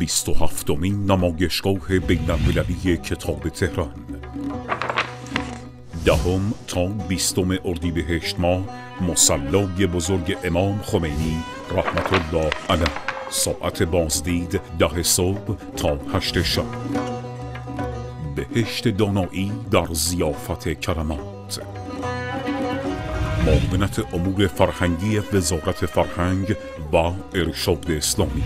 27مین نمایشگاه بین‌المللی کتاب تهران، 10 تا 20 اردیبهشت ماه، مصلی بزرگ امام خمینی رحمت الله علیه، ساعت بازدید 10 صبح تا 8 شب. بهشت دانایی در ضیافت کرامات. معاونت امور فرهنگی وزارت فرهنگ و ارشاد اسلامی.